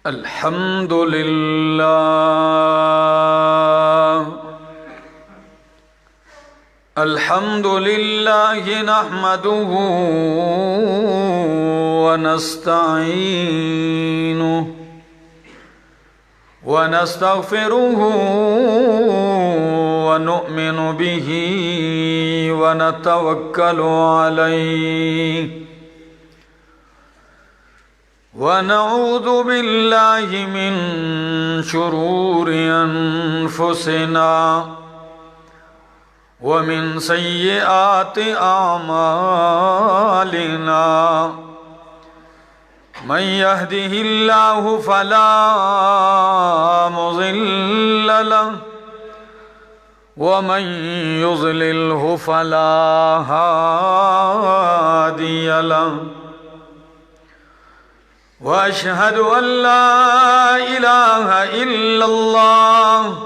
الحمد لله الحمد لله نحمده ونستعينه ونستغفره ونؤمن به ونتوكل عليه ونعوذ بالله من شرور أنفسنا ومن سيئات أعمالنا من يهده الله فلا مضل له ومن يضلله فلا هادي له وأشهد أن لا إله إلا الله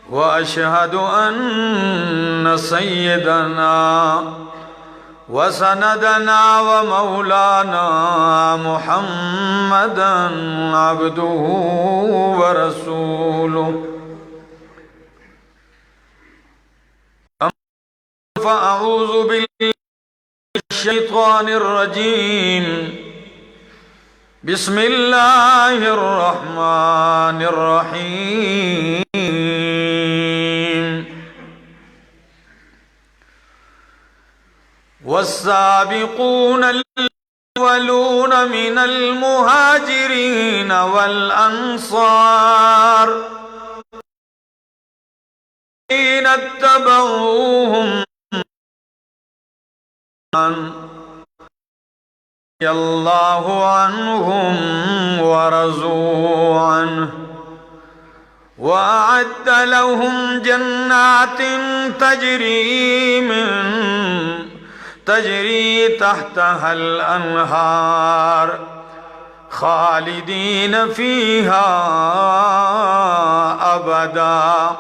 وأشهد أن سيدنا وسندنا ومولانا محمدا عبده ورسوله فأعوذ بالله من الشيطان الرجيم بسم الله الرحمن الرحيم والسابقون الأولون من المهاجرين والأنصار الذين اتبعوهم رضي الله عنهم ورضوا عنه وأعد لهم جنات تجري تحتها الأنهار خالدين فيها أبدا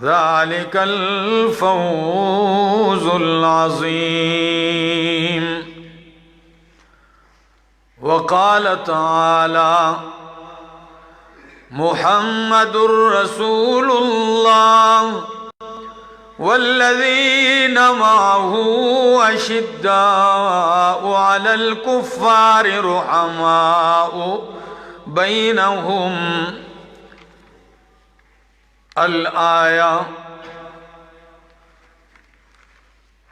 ذلك الفوز العظيم. وقال تعالى محمد رسول الله والذين معه أشداء على الكفار رحماء بينهم الآية.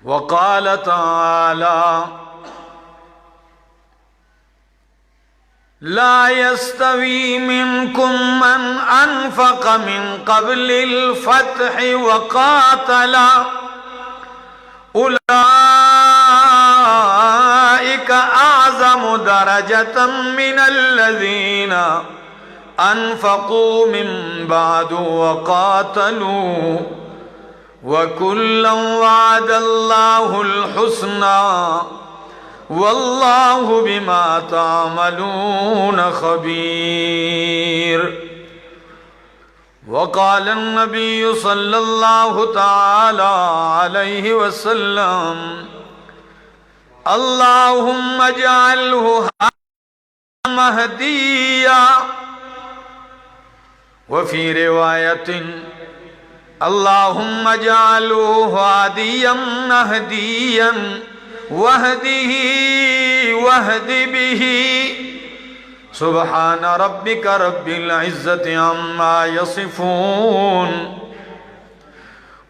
وقال تعالى لا يستوي منكم من أنفق من قبل الفتح وقاتل أولئك أعظم درجة من الذين أنفقوا من بعد وقاتلوا وكلا وعد الله الحسنى والله بما تعملون خبير. وقال النبي صلى الله تعالى عليه وسلم اللهم اجعله مهديا. وفي رواية اللهم اجعله هاديا مهديا واهد به. سبحان ربك رب العزة عما يصفون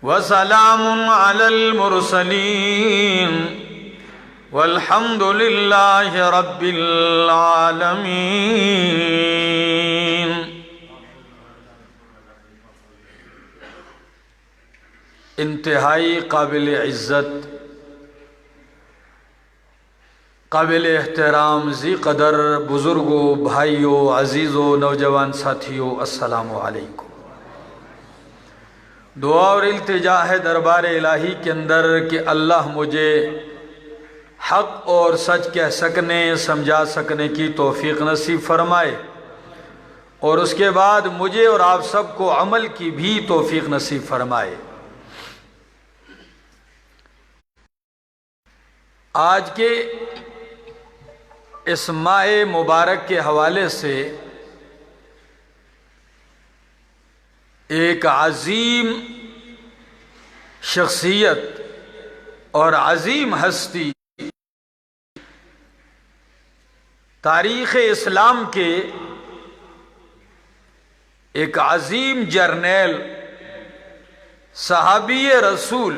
وسلام على المرسلين والحمد لله رب العالمين. انتہائی قابل عزت، قابل احترام ذی قدر بزرگوں، بھائیوں، عزیزوں، نوجوان ساتھیوں، السلام علیکم. دعا اور التجا ہے دربار الہی کے اندر کہ اللہ مجھے حق اور سچ کہہ سکنے، سمجھا سکنے کی توفیق نصیب فرمائے، اور اس کے بعد مجھے اور آپ سب کو عمل کی بھی توفیق نصیب فرمائے. آج کے اس ماہ مبارک کے حوالے سے ایک عظیم شخصیت اور عظیم ہستی، تاریخ اسلام کے ایک عظیم جرنیل، صحابی رسول،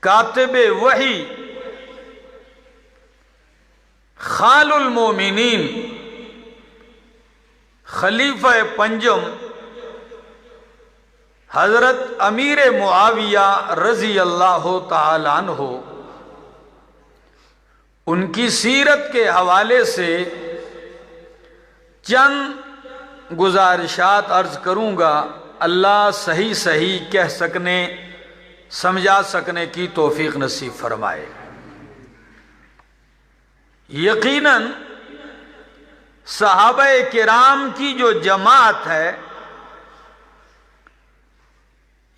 کاتب وحی، خال المومنین، خلیفہ پنجم، حضرت امیر معاویہ رضی اللہ تعالی عنہ، ان کی سیرت کے حوالے سے چند گزارشات عرض کروں گا۔ اللہ صحیح صحیح کہہ سکنے، سمجھا سکنے کی توفیق نصیب فرمائے۔ یقیناً صحابہ کرام کی جو جماعت ہے،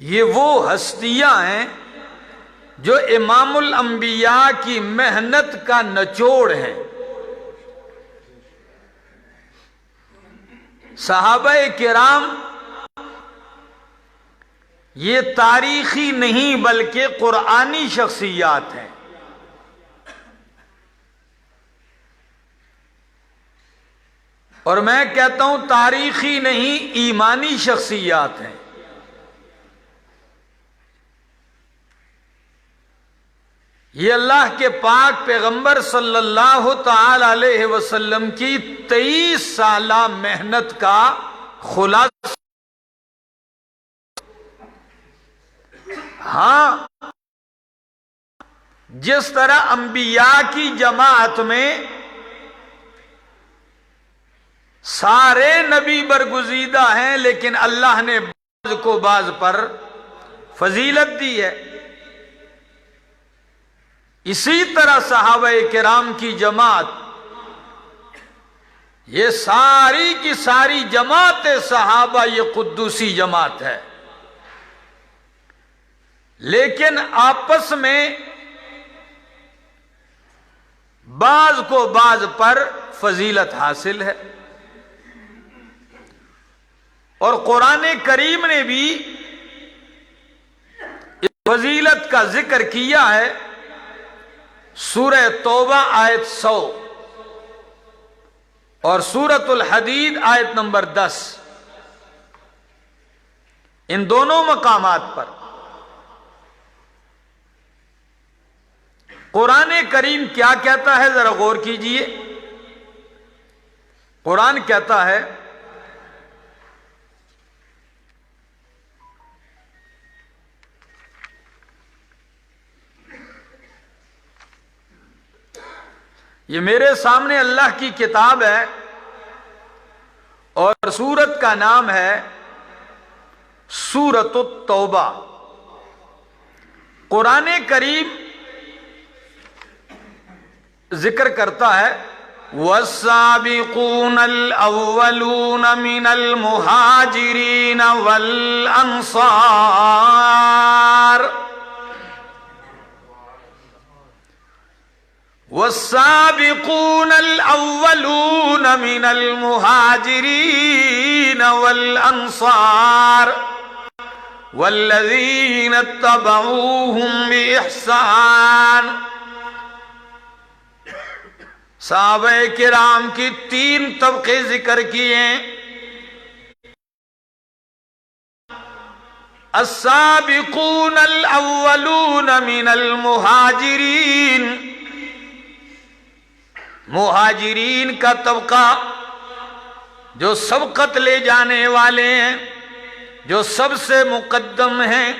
یہ وہ ہستیاں ہیں جو امام الانبیاء کی محنت کا نچوڑ ہیں۔ صحابہ کرام یہ تاریخی نہیں بلکہ قرآنی شخصیات ہیں۔ اور میں کہتا ہوں تاریخی نہیں، ایمانی شخصیات ہیں۔ یہ اللہ کے پاک پیغمبر صلی اللہ تعالی علیہ وسلم کی 23 سالہ محنت کا خلاصہ۔ ہاں، جس طرح انبیاء کی جماعت میں سارے نبی برگزیدہ ہیں، لیکن اللہ نے بعض کو بعض پر فضیلت دی ہے، اسی طرح صحابہ کرام کی جماعت، یہ ساری کی ساری جماعت صحابہ یہ قدوسی جماعت ہے، لیکن آپس میں بعض کو بعض پر فضیلت حاصل ہے۔ اور قرآن کریم نے بھی اس فضیلت کا ذکر کیا ہے، سورہ توبہ آیت 100 اور سورۃ الحدید آیت نمبر 10، ان دونوں مقامات پر قرآن کریم کیا کہتا ہے، ذرا غور کیجئے۔ قرآن کہتا ہے یہ میرے سامنے اللہ کی کتاب ہے اور سورت کا نام ہے سورۃ التوبہ۔ قرآن کریم ذکر کرتا ہے وَالسَّابِقُونَ الْأَوَّلُونَ مِنَ الْمُهَاجِرِينَ وَالْأَنصَارِ والسابقون الأولون من المهاجرين والأنصار والذين اتبعوهم بإحسان۔ صحابہ کرام کی 3 طبقے ذکر کیے، السابقون الأولون من المهاجرين، مہاجرین کا طبقہ جو سبقت لے جانے والے ہیں، جو سب سے مقدم ہیں،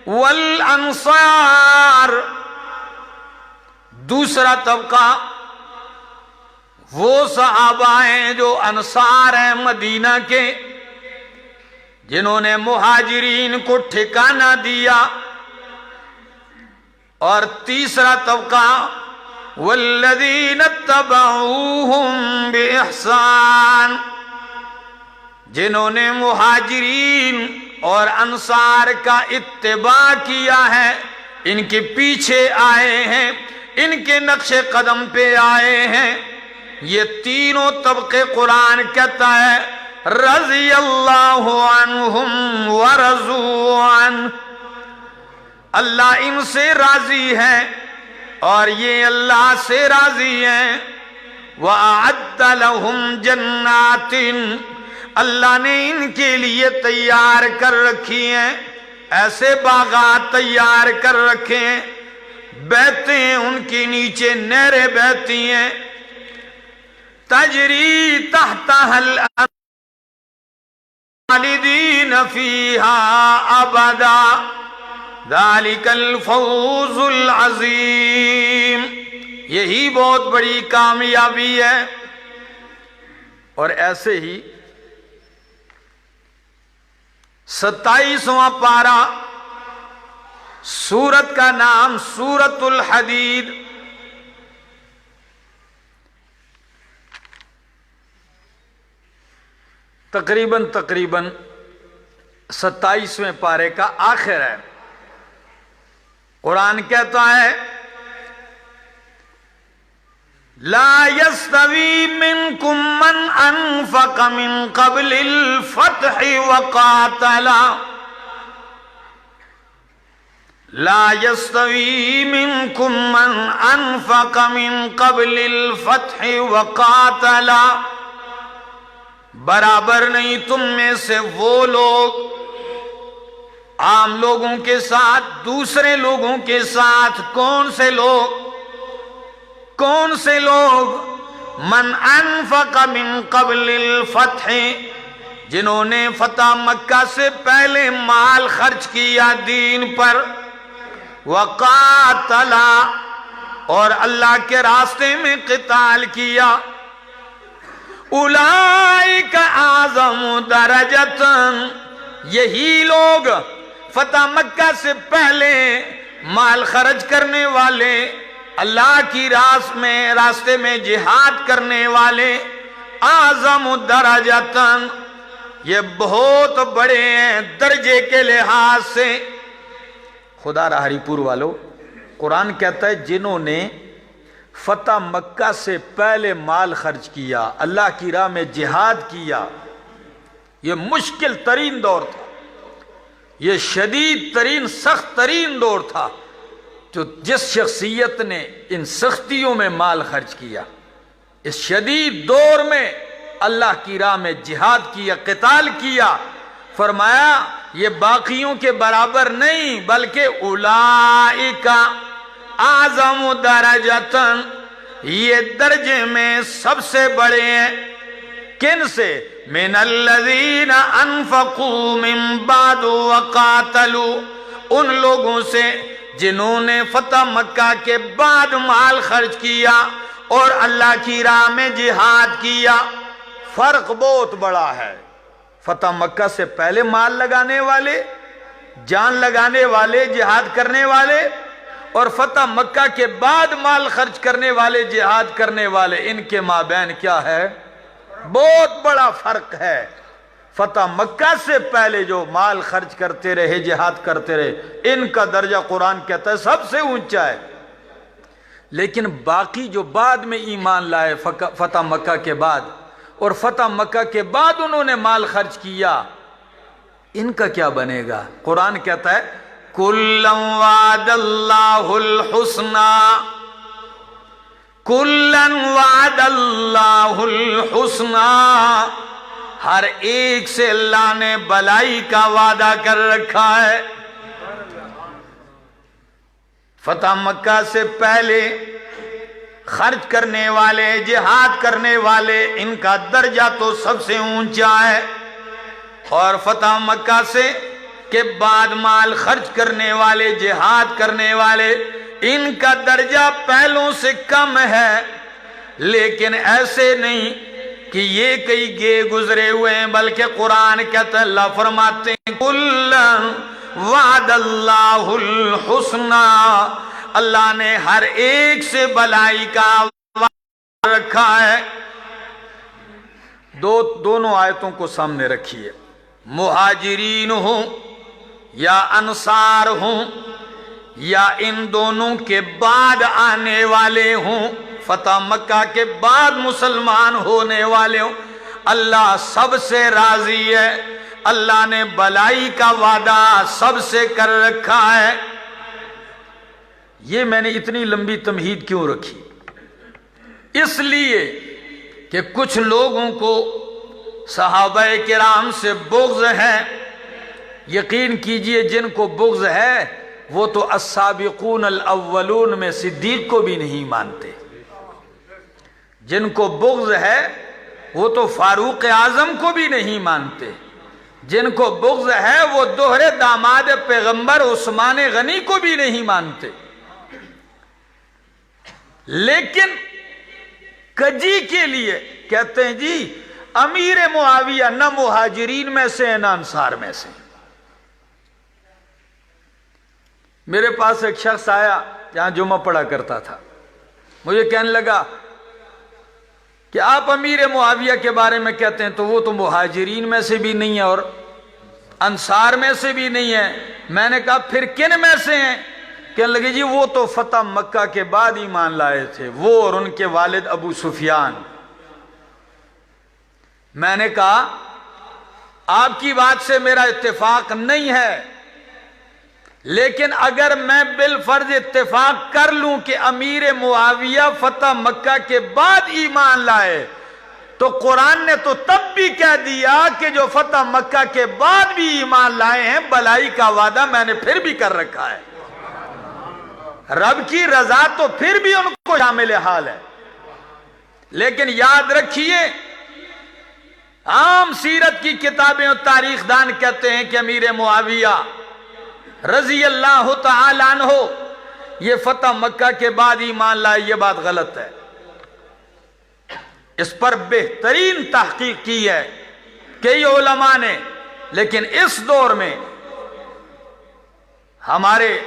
والانصار دوسرا طبقہ وہ صحابہ ہیں جو انصار ہیں مدینہ کے، جنہوں نے مہاجرین کو ٹھکانہ دیا، اور تیسرا طبقہ والذین اتبعوہم بإحسان، جنہوں نے مہاجرین اور انصار کا اتباع کیا ہے، ان کے پیچھے آئے ہیں، ان کے نقش قدم پہ آئے ہیں. یہ تینوں طبقے قرآن کہتا ہے رضی اللہ عنہم ورضوا عنہ، اللہ ان سے راضی ہے اور یہ اللہ سے راضی ہیں. وَأَعَدَّ لَهُمْ جَنَّاتٍ، اللہ نے ان کے لیے تیار کر رکھی ہیں، ایسے باغات تیار کر رکھے ہیں، بہتے ہیں ان کے نیچے نہریں بہتی ہیں. تجری تحتها الانہار خالدین فیہا ابدا ذالک الفوز العظیم. یہی بہت بڑی کامیابی ہے. اور ایسے ہی 27واں پارہ، سورت کا نام سورۃ الحدید. تقریباً 27ویں پارے کا آخر ہے. قرآن کہتا ہے لا يستوي منكم من انفق من قبل الفتح وقاتل، لا يستوي منكم من انفق من قبل الفتح وقاتل، برابر نہیں تم میں سے وہ لوگ عام لوگوں کے ساتھ دوسرے لوگوں کے ساتھ. کون سے لوگ من انفق من قبل الفتح، جنہوں نے فتح مکہ سے پہلے مال خرچ کیا دین پر. وقاتل، اور اللہ کے راستے میں قتال کیا. اولئک اعظم درجۃ، یہی لوگ فتح مکہ سے پہلے مال خرچ کرنے والے، اللہ کی راستے میں جہاد کرنے والے. اعظم درجۃ، یہ بہت بڑے ہیں درجے کے لحاظ سے. خدا را ہری پور والو، قرآن کہتا ہے جنہوں نے فتح مکہ سے پہلے مال خرچ کیا، اللہ کی راہ میں جہاد کیا. یہ مشکل ترین دور تھا، یہ شدید ترین سخت ترین دور تھا. جو جس شخصیت نے ان سختیوں میں مال خرچ کیا، اس شدید دور میں اللہ کی راہ میں جہاد کیا، قتال کیا، فرمایا یہ باقیوں کے برابر نہیں بلکہ اولئک اعظم درجۃ، یہ درجے میں سب سے بڑے ہیں. کن سے؟ من الذین انفقوا من بعد وقاتلوا، ان لوگوں سے جنہوں نے فتح مکہ کے بعد مال خرچ کیا اور اللہ کی راہ میں جہاد کیا. فرق بہت بڑا ہے. فتح مکہ سے پہلے مال لگانے والے، جان لگانے والے، جہاد کرنے والے، اور فتح مکہ کے بعد مال خرچ کرنے والے، جہاد کرنے والے. ان کے مابین کیا ہے؟ بہت بڑا فرق ہے. فتح مکہ سے پہلے جو مال خرچ کرتے رہے، جہاد کرتے رہے، ان کا درجہ قرآن کہتا ہے سب سے اونچا ہے. لیکن باقی جو بعد میں ایمان لائے فتح مکہ کے بعد، اور فتح مکہ کے بعد انہوں نے مال خرچ کیا، ان کا کیا بنے گا؟ قرآن کہتا ہے کُلًّا وعد اللہ الحسنى، کُلًّا وعد اللہ الحسنى، ہر ایک سے اللہ نے بلائی کا وعدہ کر رکھا ہے. فتح مکہ سے پہلے خرچ کرنے والے، جہاد کرنے والے، ان کا درجہ تو سب سے اونچا ہے. اور فتح مکہ سے کے بعد مال خرچ کرنے والے، جہاد کرنے والے، ان کا درجہ پہلوں سے کم ہے. لیکن ایسے نہیں کہ یہ کئی گے گزرے ہوئے ہیں، بلکہ قرآن کہتا ہے، اللہ فرماتے ہیں کُلًّا وعد اللہ الحسنى، اللہ نے ہر ایک سے بلائی کا وعدہ رکھا ہے. دونوں آیتوں کو سامنے رکھیے. مہاجرین ہوں یا انصار ہوں، یا ان دونوں کے بعد آنے والے ہوں، فتح مکہ کے بعد مسلمان ہونے والے ہوں، اللہ سب سے راضی ہے، اللہ نے بلائی کا وعدہ سب سے کر رکھا ہے۔ یہ میں نے اتنی لمبی تمہید کیوں رکھی؟ اس لیے کہ کچھ لوگوں کو صحابہ کرام سے بغض ہے۔ یقین کیجئے جن کو بغض ہے وہ تو السابقون الاولون میں صدیق کو بھی نہیں مانتے، جن کو بغض ہے وہ تو فاروق اعظم کو بھی نہیں مانتے، جن کو بغض ہے وہ دوہرے داماد پیغمبر عثمان غنی کو بھی نہیں مانتے۔ لیکن کجی کے لیے کہتے ہیں جی امیر معاویہ نہ مہاجرین میں سے نہ انصار میں سے۔ میرے پاس ایک شخص آیا جہاں جمعہ پڑھا کرتا تھا، مجھے کہنے لگا کہ آپ امیر معاویہ کے بارے میں کہتے ہیں تو وہ تو مہاجرین میں سے بھی نہیں ہے اور انصار میں سے بھی نہیں ہے۔ میں نے کہا پھر کن میں سے ہیں؟ کہنے لگے جی وہ تو فتح مکہ کے بعد ایمان لائے تھے، وہ اور ان کے والد ابو سفیان۔ میں نے کہا آپ کی بات سے میرا اتفاق نہیں ہے، لیکن اگر میں بالفرض اتفاق کر لوں کہ امیر معاویہ فتح مکہ کے بعد ایمان لائے تو قرآن نے تو تب بھی کہہ دیا کہ جو فتح مکہ کے بعد بھی ایمان لائے ہیں بلائی کا وعدہ میں نے پھر بھی کر رکھا ہے۔ رب کی رضا تو پھر بھی ان کو شامل حال ہے۔ لیکن یاد رکھیے عام سیرت کی کتابیں اور تاریخ دان کہتے ہیں کہ امیر معاویہ رضی اللہ تعالیٰ عنہ یہ فتح مکہ کے بعد ایمان لائے، یہ بات غلط ہے۔ اس پر بہترین تحقیق کی ہے کئی علماء نے، لیکن اس دور میں ہمارے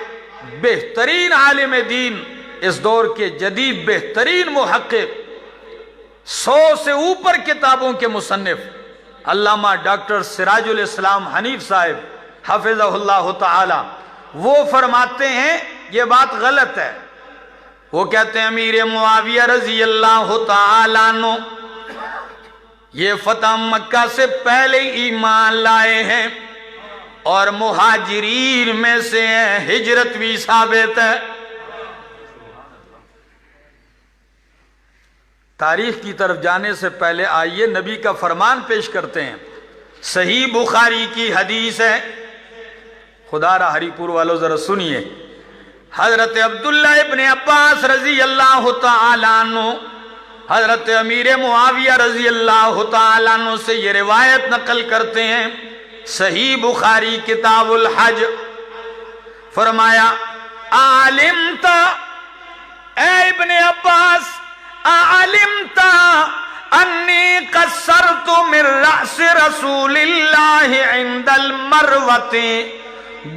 بہترین عالم دین، اس دور کے جدید بہترین محقق، 100 سے اوپر کتابوں کے مصنف علامہ ڈاکٹر سراج الاسلام حنیف صاحب حفظہ اللہ تعالی، وہ فرماتے ہیں یہ بات غلط ہے۔ وہ کہتے ہیں امیر معاویہ رضی اللہ تعالی عنہ یہ فتح مکہ سے پہلے ایمان لائے ہیں اور مہاجرین میں سے ہیں، ہجرت بھی ثابت ہے۔ تاریخ کی طرف جانے سے پہلے آئیے نبی کا فرمان پیش کرتے ہیں۔ صحیح بخاری کی حدیث ہے، خدا را ہری پور والوں ذرا سنیے۔ حضرت عبداللہ ابن عباس رضی اللہ تعالیٰ عنہ حضرت امیر معاویہ رضی اللہ تعالیٰ عنہ سے یہ روایت نقل کرتے ہیں، صحیح بخاری کتاب الحج، فرمایا علمت اے ابن عباس علمت انی قصرت من رأس رسول اللہ عند المروۃ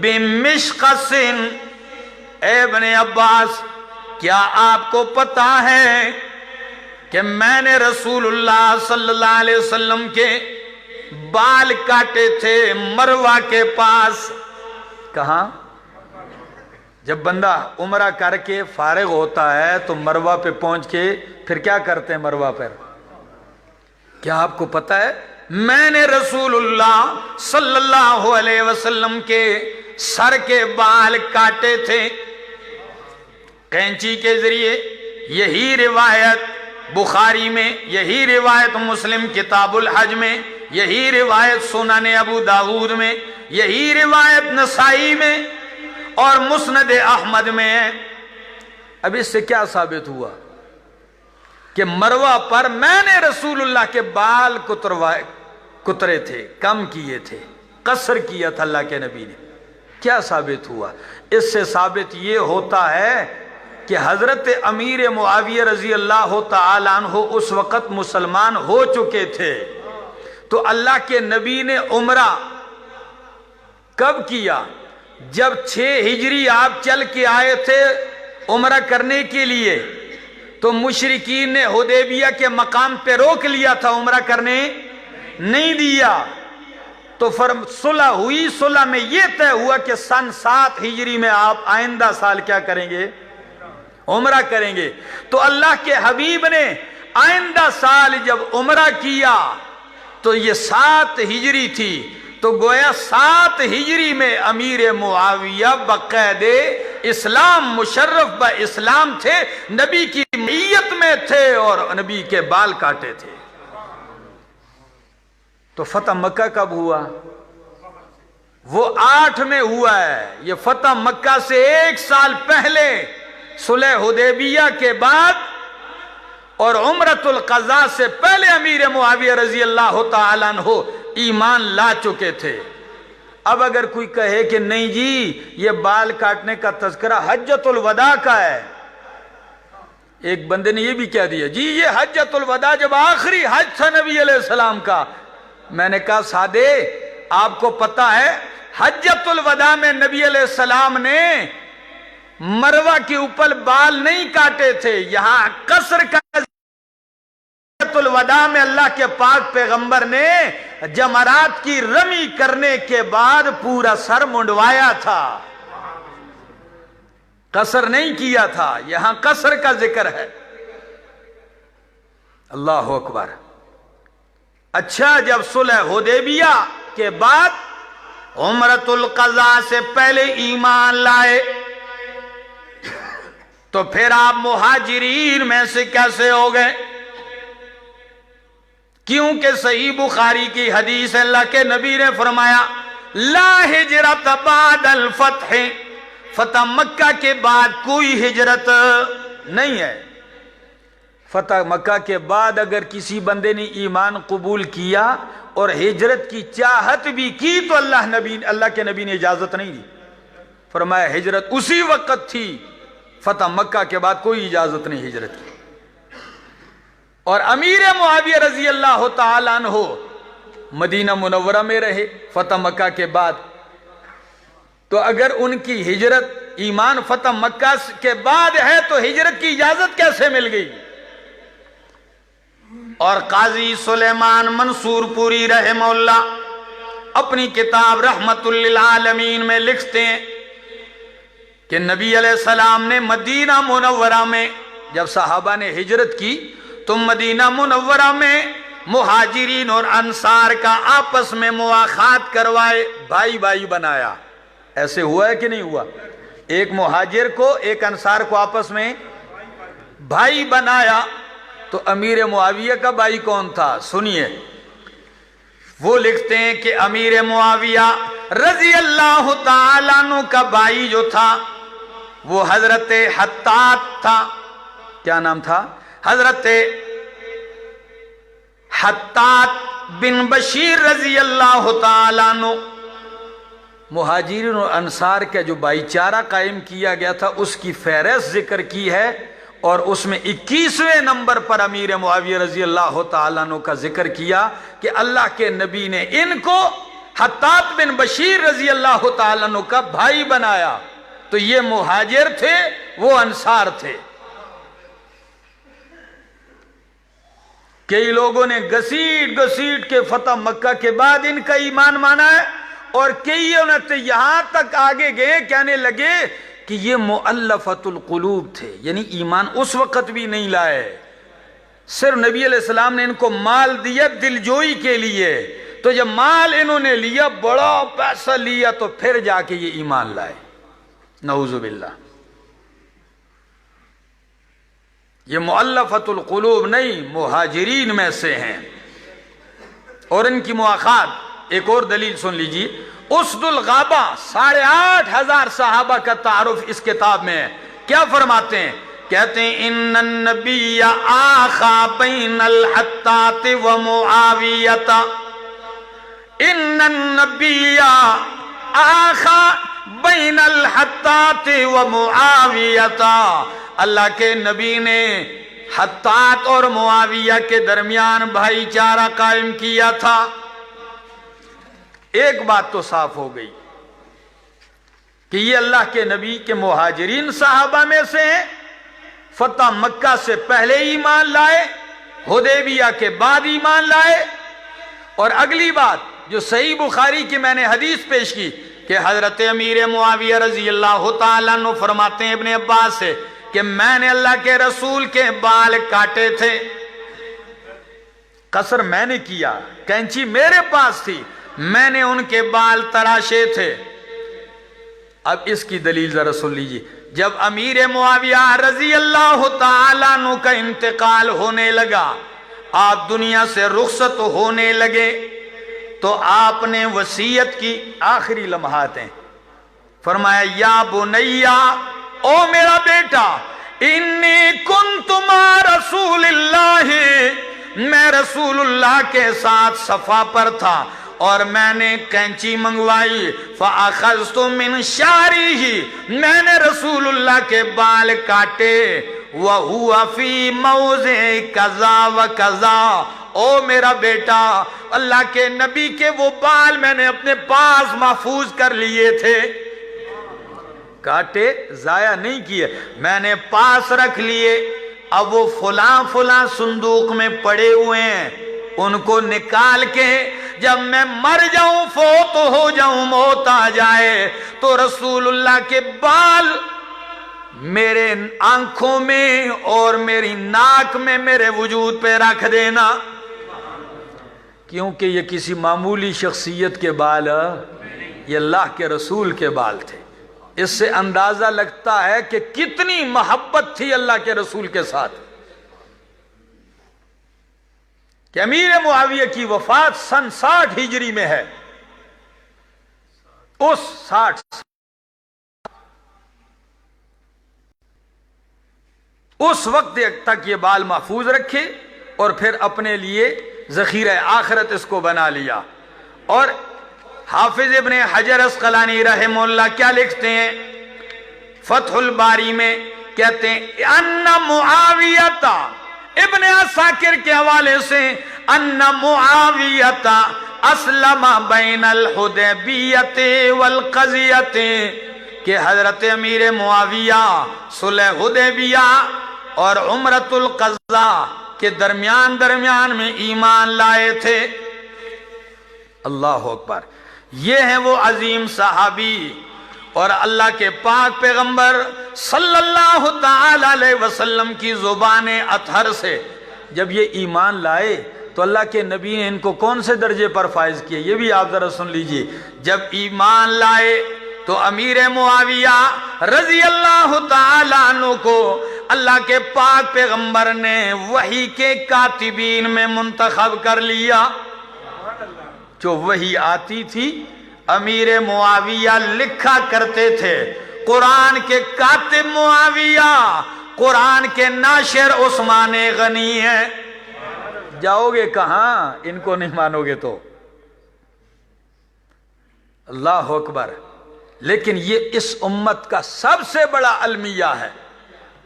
بمشقص۔ اے ابن عباس کیا آپ کو پتا ہے کہ میں نے رسول اللہ صلی اللہ علیہ وسلم کے بال کاٹے تھے مروہ کے پاس؟ کہاں؟ جب بندہ عمرہ کر کے فارغ ہوتا ہے تو مروہ پہ پہنچ کے پھر کیا کرتے ہیں مروہ پر؟ کیا آپ کو پتا ہے میں نے رسول اللہ صلی اللہ علیہ وسلم کے سر کے بال کاٹے تھے کینچی کے ذریعے؟ یہی روایت بخاری میں، یہی روایت مسلم کتاب الحج میں، یہی روایت سنن ابو داود میں، یہی روایت نسائی میں اور مسند احمد میں ہے۔ اب اس سے کیا ثابت ہوا کہ مروہ پر میں نے رسول اللہ کے بال کترے تھے، کم کیے تھے، قصر کیا تھا اللہ کے نبی نے۔ کیا ثابت ہوا؟ اس سے ثابت یہ ہوتا ہے کہ حضرت امیر معاویہ رضی اللہ تعالیٰ عنہ اس وقت مسلمان ہو چکے تھے، تو اللہ کے نبی نے عمرہ کب کیا؟ جب 6 ہجری آپ چل کے آئے تھے عمرہ کرنے کے لیے، تو مشرکین نے حدیبیہ کے مقام پہ روک لیا تھا، عمرہ کرنے نہیں دیا۔ تو صلح ہوئی. صلح میں یہ طے ہوا کہ سن 7 ہجری میں آپ آئندہ سال کیا کریں گے؟ عمرہ کریں گے. تو اللہ کے حبیب نے آئندہ سال جب عمرہ کیا تو یہ 7 ہجری تھی. تو گویا 7 ہجری میں امیر معاویہ بقید اسلام مشرف با اسلام تھے، نبی کی معیت میں تھے اور نبی کے بال کاٹے تھے. تو فتح مکہ کب ہوا؟ وہ 8 میں ہوا ہے. یہ فتح مکہ سے 1 سال پہلے صلح حدیبیہ کے بعد اور عمرۃ القضاء سے پہلے امیر معاویہ رضی اللہ تعالیٰ عنہ ایمان لا چکے تھے. اب اگر کوئی کہے کہ نہیں جی یہ بال کاٹنے کا تذکرہ حجۃ الوداع کا ہے، ایک بندے نے یہ بھی کہہ دیا جی یہ حجۃ الوداع جب آخری حج تھا نبی علیہ السلام کا. میں نے کہا سادے آپ کو پتا ہے حجۃ الوداع میں نبی علیہ السلام نے مروہ کے اوپر بال نہیں کاٹے تھے. یہاں قصر کا حجۃ الوداع میں اللہ کے پاک پیغمبر نے جمرات کی رمی کرنے کے بعد پورا سر منڈوایا تھا، قصر نہیں کیا تھا. یہاں قصر کا ذکر ہے. اللہ اکبر. اچھا جب صلح حدیبیہ کے بعد عمرۃ القضاء سے پہلے ایمان لائے تو پھر آپ مہاجرین میں سے کیسے ہو گئے؟ کیونکہ صحیح بخاری کی حدیث اللہ کے نبی نے فرمایا لا ہجرت بعد الفتح، فتح مکہ کے بعد کوئی ہجرت نہیں ہے. فتح مکہ کے بعد اگر کسی بندے نے ایمان قبول کیا اور ہجرت کی چاہت بھی کی تو اللہ کے نبی نے اجازت نہیں دی. فرمایا ہجرت اسی وقت تھی، فتح مکہ کے بعد کوئی اجازت نہیں ہجرت کی. اور امیر معاویہ رضی اللہ تعالیٰ عنہ مدینہ منورہ میں رہے فتح مکہ کے بعد. تو اگر ان کی ہجرت ایمان فتح مکہ کے بعد ہے تو ہجرت کی اجازت کیسے مل گئی؟ اور قاضی سلیمان منصور پوری رحمہ اللہ اپنی کتاب رحمت للعالمین میں لکھتے ہیں کہ نبی علیہ السلام نے مدینہ منورہ میں جب صحابہ نے ہجرت کی تو مدینہ منورہ میں مہاجرین اور انصار کا آپس میں مواخات کروائے، بھائی بھائی بنایا. ایسے ہوا ہے کہ نہیں ہوا؟ ایک مہاجر کو ایک انصار کو آپس میں بھائی بنایا. تو امیر معاویہ کا بھائی کون تھا؟ سنیے. وہ لکھتے ہیں کہ امیر معاویہ رضی اللہ تعالیٰ عنہ کا بھائی جو تھا وہ حضرت حطات تھا. کیا نام تھا؟ حضرت حطات بن بشیر رضی اللہ تعالیٰ عنہ. مہاجرین اور انصار کا جو بھائی چارہ قائم کیا گیا تھا اس کی فہرست ذکر کی ہے اور اس میں 21ویں نمبر پر امیر معاویہ رضی اللہ تعالیٰ عنہ کا ذکر کیا کہ اللہ کے نبی نے ان کو حطات بن بشیر رضی اللہ تعالیٰ عنہ کا بھائی بنایا. تو یہ مہاجر تھے، وہ انصار تھے. کئی لوگوں نے گسیٹ کے فتح مکہ کے بعد ان کا ایمان مانا ہے اور کئیوں نے یہاں تک آگے گئے کہنے لگے کہ یہ مؤلفۃ القلوب تھے، یعنی ایمان اس وقت بھی نہیں لائے، صرف نبی علیہ السلام نے ان کو مال دیا دلجوئی کے لیے. تو جب مال انہوں نے لیا، بڑا پیسہ لیا، تو پھر جا کے یہ ایمان لائے. نعوذ باللہ. یہ مؤلفۃ القلوب نہیں، مہاجرین میں سے ہیں. اور ان کی مواخات ایک اور دلیل سن لیجیے. اسد الغابہ 8,500 صحابہ کا تعارف اس کتاب میں ہے. کیا فرماتے ہیں؟ کہتے ہیں ان النبی آخا بین الحطات و معاویت. ان النبی آخا بین الحطات و معاویت. اللہ کے نبی نے حطات اور معاویہ کے درمیان بھائی چارہ قائم کیا تھا. ایک بات تو صاف ہو گئی کہ یہ اللہ کے نبی کے مہاجرین صحابہ میں سے ہیں، فتح مکہ سے پہلے ایمان لائے، حدیبیہ کے بعد ایمان لائے. اور اگلی بات، جو صحیح بخاری کی میں نے حدیث پیش کی کہ حضرت امیر معاویہ رضی اللہ تعالیٰ عنہ فرماتے ہیں ابن عباس سے کہ میں نے اللہ کے رسول کے بال کاٹے تھے، قصر میں نے کیا، کینچی میرے پاس تھی، میں نے ان کے بال تراشے تھے۔ اب اس کی دلیل ذرا سن لیجیے، جب امیر معاویہ رضی اللہ تعالیٰ عنہ کا انتقال ہونے لگا، آپ دنیا سے رخصت ہونے لگے، تو آپ نے وصیت کی، آخری لمحات ہیں، فرمایا یا بنیا، او میرا بیٹا، انی کنت مع رسول اللہ، میں رسول اللہ کے ساتھ صفا پر تھا اور میں نے کینچی منگوائی، فَأَخَذْتُ مِنْ شَعْرِهِ، میں نے رسول اللہ کے بال کاٹے، وَهُوَ فِي مَوْضِعِ كَذَا وَكَذَا، او میرا بیٹا، اللہ کے نبی کے وہ بال میں نے اپنے پاس محفوظ کر لیے تھے، کاٹے ضائع نہیں کیے، میں نے پاس رکھ لیے، اب وہ فلاں فلاں صندوق میں پڑے ہوئے ہیں، ان کو نکال کے جب میں مر جاؤں، فوت ہو جاؤں، موت آ جائے، تو رسول اللہ کے بال میرے آنکھوں میں اور میری ناک میں میرے وجود پہ رکھ دینا، کیونکہ یہ کسی معمولی شخصیت کے بال، یہ اللہ کے رسول کے بال تھے۔ اس سے اندازہ لگتا ہے کہ کتنی محبت تھی اللہ کے رسول کے ساتھ، کہ امیر معاویہ کی وفات سن 60 ہجری میں ہے، اس 60 اس وقت تک یہ بال محفوظ رکھے اور پھر اپنے لیے ذخیرہ آخرت اس کو بنا لیا۔ اور حافظ ابن حجر اسقلانی رحمہ اللہ کیا لکھتے ہیں فتح الباری میں، کہتے ہیں ان معاویہ، ابن عساکر کے حوالے سے، ان معاویہ اسلم بین الحدیبیۃ والقضیۃ، کہ حضرت امیر معاویہ صلح حدیبیہ اور عمرۃ القضاء کے درمیان میں ایمان لائے تھے۔ اللہ اکبر، یہ ہیں وہ عظیم صحابی، اور اللہ کے پاک پیغمبر صلی اللہ تعالی علیہ وسلم کی زبان اطہر سے جب یہ ایمان لائے تو اللہ کے نبی نے ان کو کون سے درجے پر فائز کیے، یہ بھی آپ ذرا سن لیجئے۔ جب ایمان لائے تو امیر معاویہ رضی اللہ تعالی عنہ کو اللہ کے پاک پیغمبر نے وحی کے کاتبین میں منتخب کر لیا، جو وحی آتی تھی امیر معاویہ لکھا کرتے تھے، قرآن کے کاتب معاویہ، قرآن کے ناشر عثمان غنی ہیں۔ جاؤ گے کہاں ان کو نہیں مانو گے تو؟ اللہ اکبر۔ لیکن یہ اس امت کا سب سے بڑا المیہ ہے۔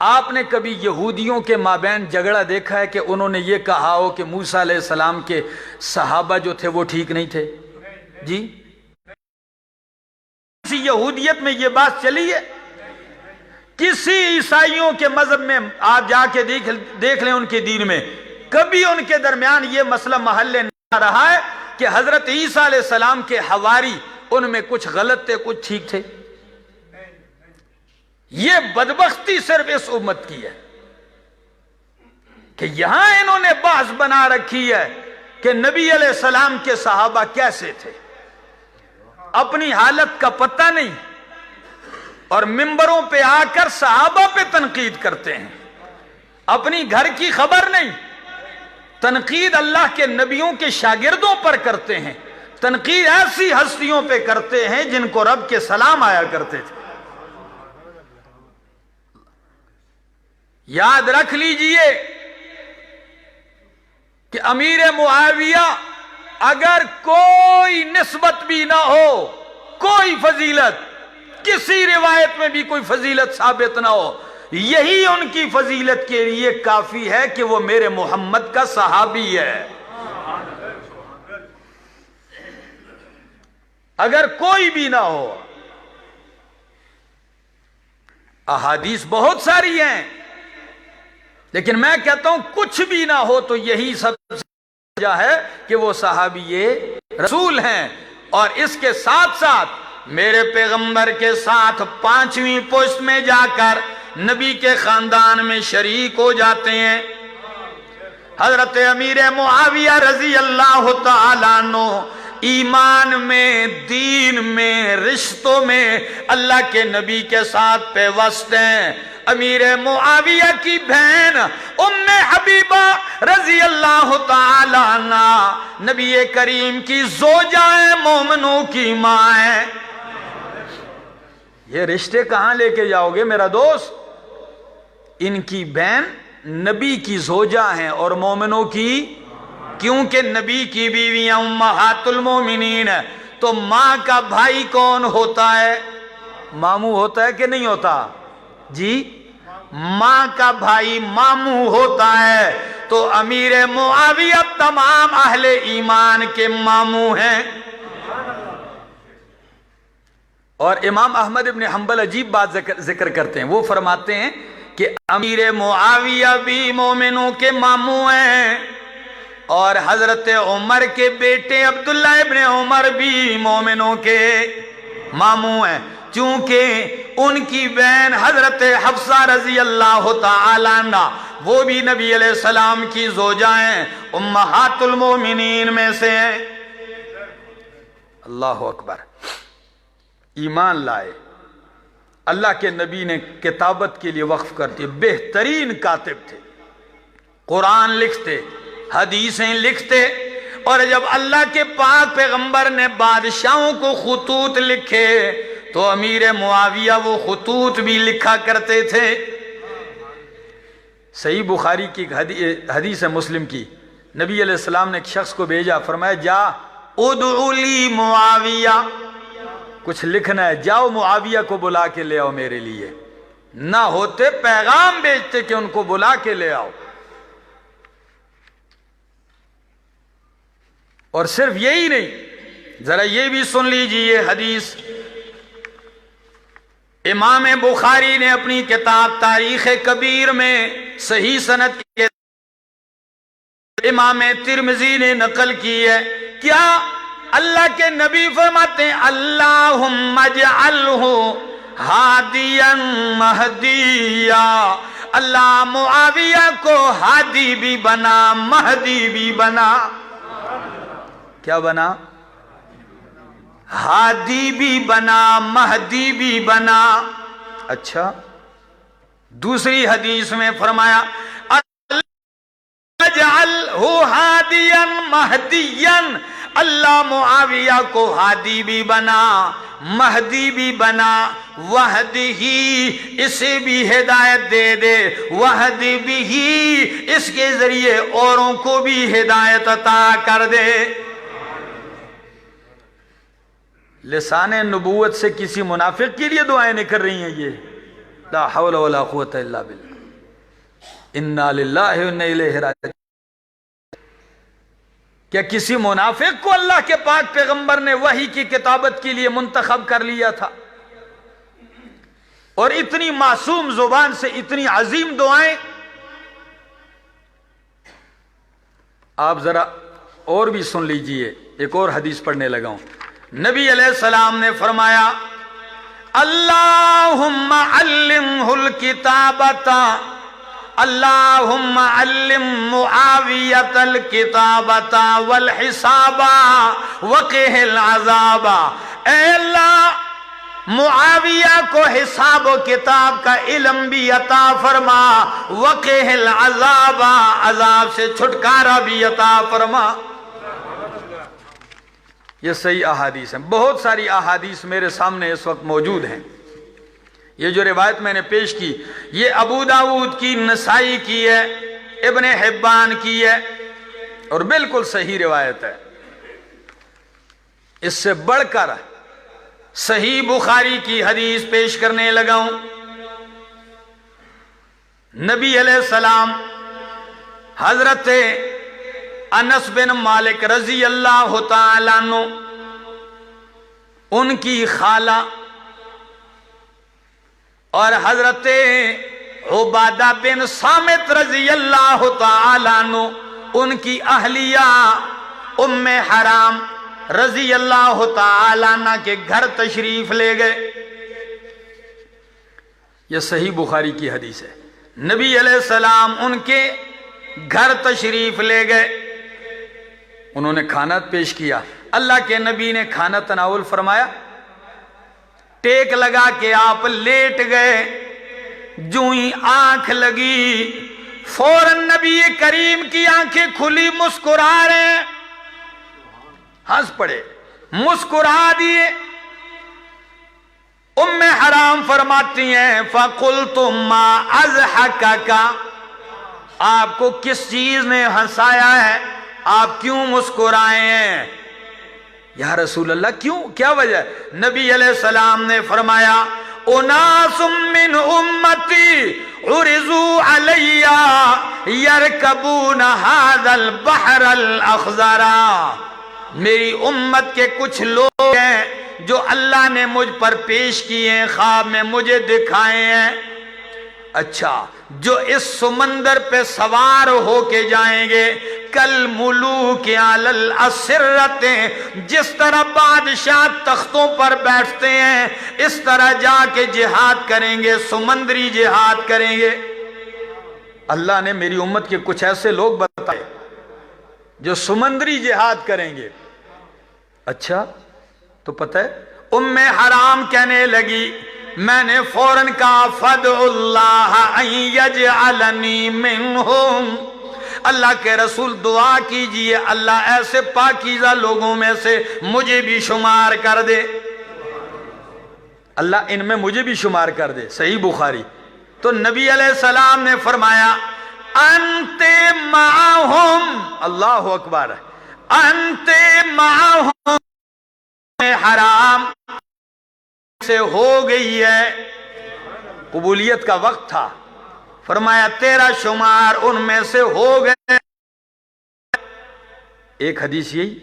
آپ نے کبھی یہودیوں کے مابین جھگڑا دیکھا ہے کہ انہوں نے یہ کہا ہو کہ موسیٰ علیہ السلام کے صحابہ جو تھے وہ ٹھیک نہیں تھے؟ جی، کسی یہودیت میں یہ بات چلی ہے؟ کسی عیسائیوں کے مذہب میں آپ جا کے دیکھ لیں، ان کے دین میں کبھی ان کے درمیان یہ مسئلہ محل نہ رہا ہے کہ حضرت عیسیٰ علیہ السلام کے حواری ان میں کچھ غلط تھے کچھ ٹھیک تھے۔ یہ بدبختی صرف اس امت کی ہے کہ یہاں انہوں نے بحث بنا رکھی ہے کہ نبی علیہ السلام کے صحابہ کیسے تھے، اپنی حالت کا پتہ نہیں، اور ممبروں پہ آ کر صحابہ پہ تنقید کرتے ہیں، اپنی گھر کی خبر نہیں، تنقید اللہ کے نبیوں کے شاگردوں پر کرتے ہیں، تنقید ایسی ہستیوں پہ کرتے ہیں جن کو رب کے سلام آیا کرتے تھے۔ یاد رکھ لیجئے کہ امیر معاویہ اگر کوئی نسبت بھی نہ ہو، کوئی فضیلت، کسی روایت میں بھی کوئی فضیلت ثابت نہ ہو، یہی ان کی فضیلت کے لیے کافی ہے کہ وہ میرے محمد کا صحابی ہے۔ اگر کوئی بھی نہ ہو، احادیث بہت ساری ہیں، لیکن میں کہتا ہوں کچھ بھی نہ ہو تو یہی سب سے وجہ ہے کہ وہ صحابی رسول ہیں، اور اس کے ساتھ ساتھ میرے پیغمبر کے ساتھ 5ویں پوسٹ میں جا کر نبی کے خاندان میں شریک ہو جاتے ہیں۔ حضرت امیر معاویہ رضی اللہ تعالیٰ عنہ ایمان میں، دین میں، رشتوں میں اللہ کے نبی کے ساتھ پیوست ہیں۔ امیر معاویہ کی بہن ام حبیبہ رضی اللہ تعالی عنہ نبی کریم کی زوجہ ہیں، مومنوں کی ماں ہے۔ یہ رشتے کہاں لے کے جاؤ گے میرا دوست؟ ان کی بہن نبی کی زوجہ ہیں اور مومنوں کی، کیونکہ نبی کی بیویاں امہات المومنین ہیں، تو ماں کا بھائی کون ہوتا ہے؟ ماموں ہوتا ہے کہ نہیں ہوتا؟ جی، ماں کا بھائی ماموں ہوتا ہے، تو امیر معاویہ تمام اہل ایمان کے ماموں ہیں۔ اور امام احمد ابن حنبل عجیب بات ذکر کرتے ہیں، وہ فرماتے ہیں کہ امیر معاویہ بھی مومنوں کے ماموں ہیں، اور حضرت عمر کے بیٹے عبداللہ ابن عمر بھی مومنوں کے ماموں ہیں، چونکہ ان کی بہن حضرت حفصہ رضی اللہ تعالی عنہ وہ بھی نبی علیہ السلام کی زوجہ ہیں، امہات المومنین میں سے ہیں۔ اللہ اکبر! ایمان لائے، اللہ کے نبی نے کتابت کے لیے وقف کر دی، بہترین کاتب تھے، قرآن لکھتے، حدیثیں لکھتے، اور جب اللہ کے پاک پیغمبر نے بادشاہوں کو خطوط لکھے تو امیر معاویہ وہ خطوط بھی لکھا کرتے تھے۔ صحیح بخاری کی حدیث ہے، مسلم کی، نبی علیہ السلام نے ایک شخص کو بھیجا، فرمایا جا ادعو لی معاویہ، کچھ لکھنا ہے، جاؤ معاویہ کو بلا کے لے آؤ میرے لیے۔ نہ ہوتے پیغام بھیجتے کہ ان کو بلا کے لے آؤ۔ اور صرف یہی نہیں، ذرا یہ بھی سن لیجئے حدیث، امام بخاری نے اپنی کتاب تاریخ کبیر میں صحیح سند کے امام ترمذی نے نقل کی ہے، کیا اللہ کے نبی فرماتے ہیں اللہم اجعلہ ہادیا مہدیا، اللہ معاویہ کو ہادی بھی بنا، مہدی بھی بنا۔ کیا بنا؟ ہادی بھی بنا، مہدی بھی بنا۔ اچھا، دوسری حدیث میں فرمایا اجعلہ ہادیا مہدیا، اللہ معاویہ کو ہادی بھی بنا، مہدی بھی بنا، وہدی اسے بھی ہدایت دے دے، وہدی بھی اس کے ذریعے اوروں کو بھی ہدایت عطا کر دے۔ لسان نبوت سے کسی منافق کے لیے دعائیں نہیں کر رہی ہیں یہ؟ لا حول ولا قوت الا باللہ، انا للہ و انا الیہ راجعون۔ کیا کسی منافق کو اللہ کے پاک پیغمبر نے وحی کی کتابت کے لیے منتخب کر لیا تھا؟ اور اتنی معصوم زبان سے اتنی عظیم دعائیں۔ آپ ذرا اور بھی سن لیجئے، ایک اور حدیث پڑھنے لگا ہوں۔ نبی علیہ السلام نے فرمایا اللہم علمہ الکتابۃ، اللہم علم معاویۃ الکتابۃ والحساب وقہ العذاب، اے اللہ معاویہ کو حساب و کتاب کا علم بھی عطا فرما، وقہ العذاب عذاب سے چھٹکارا بھی عطا فرما۔ یہ صحیح احادیث ہیں، بہت ساری احادیث میرے سامنے اس وقت موجود ہیں۔ یہ جو روایت میں نے پیش کی یہ ابو داؤد کی، نسائی کی ہے، ابن حبان کی ہے، اور بالکل صحیح روایت ہے۔ اس سے بڑھ کر صحیح بخاری کی حدیث پیش کرنے لگا ہوں۔ نبی علیہ السلام حضرت انس بن مالک رضی اللہ تعالیٰ عنہ، ان کی خالہ اور حضرت عبادہ بن صامت رضی اللہ تعالیٰ عنہ، ان کی اہلیہ ام حرام رضی اللہ تعالی عنہ کے گھر تشریف لے گئے. یہ صحیح بخاری کی حدیث ہے. نبی علیہ السلام ان کے گھر تشریف لے گئے. انہوں نے کھانا پیش کیا. اللہ کے نبی نے کھانا تناول فرمایا. ٹیک لگا کے آپ لیٹ گئے. جو ہی آنکھ لگی فوراً نبی کریم کی آنکھیں کھلی, مسکرا رہے ہیں, ہنس پڑے, مسکرا دیے. ام حرام فرماتی ہیں فَقُلْتُ مَا أَضْحَكَكَ, آپ کو کس چیز نے ہنسایا ہے, آپ کیوں مسکرائے ہیں؟ یا رسول اللہ کیوں, کیا وجہ ہے؟ نبی علیہ السلام نے فرمایا اُنَاسٌ مِّنْ أُمَّتِي عُرِضُوا عَلَيَّ يَرْكَبُونَ هَذَا الْبَحْرَ الْأَخْضَرَ, میری امت کے کچھ لوگ ہیں جو اللہ نے مجھ پر پیش کیے ہیں, خواب میں مجھے دکھائے ہیں. اچھا, جو اس سمندر پہ سوار ہو کے جائیں گے کل ملوک علی الاسرۃ, جس طرح بادشاہ تختوں پر بیٹھتے ہیں اس طرح جا کے جہاد کریں گے, سمندری جہاد کریں گے. اللہ نے میری امت کے کچھ ایسے لوگ بتائے جو سمندری جہاد کریں گے. اچھا, تو پتہ ہے ام حرام کہنے لگی, میں نے فوراً کہا فَادْعُوا اللَّهَ أَن يَجْعَلَنِي مِنْهُمْ, اللہ کے رسول دعا کیجئے اللہ ایسے پاکیزہ لوگوں میں سے مجھے بھی شمار کر دے, اللہ ان میں مجھے بھی شمار کر دے. صحیح بخاری. تو نبی علیہ السلام نے فرمایا انت معہم, اللہ اکبر, انت معہم. حرام سے ہو گئی ہے, قبولیت کا وقت تھا, فرمایا تیرا شمار ان میں سے ہو گئے. ایک حدیث یہی.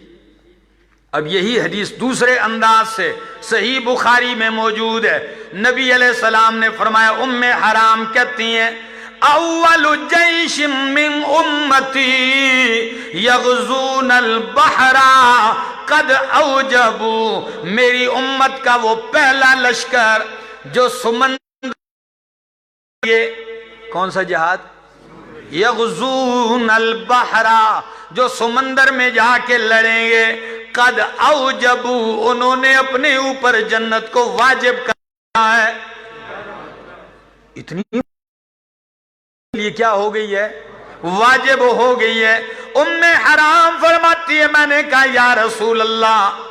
اب یہی حدیث دوسرے انداز سے صحیح بخاری میں موجود ہے. نبی علیہ السلام نے فرمایا, ام حرام کہتی ہیں اول جیش من امتی یغزون البحر قد اوجبوا, میری امت کا وہ پہلا لشکر جو سمندر, یہ کون سا جہاد؟ یغزون البحر, جو سمندر میں جا کے لڑیں گے. قد اوجبوا, انہوں نے اپنے اوپر جنت کو واجب کرنا ہے. اتنی یہ کیا ہو گئی ہے؟ واجب ہو گئی ہے. ام حرام فرماتی ہے میں نے کہا یا رسول اللہ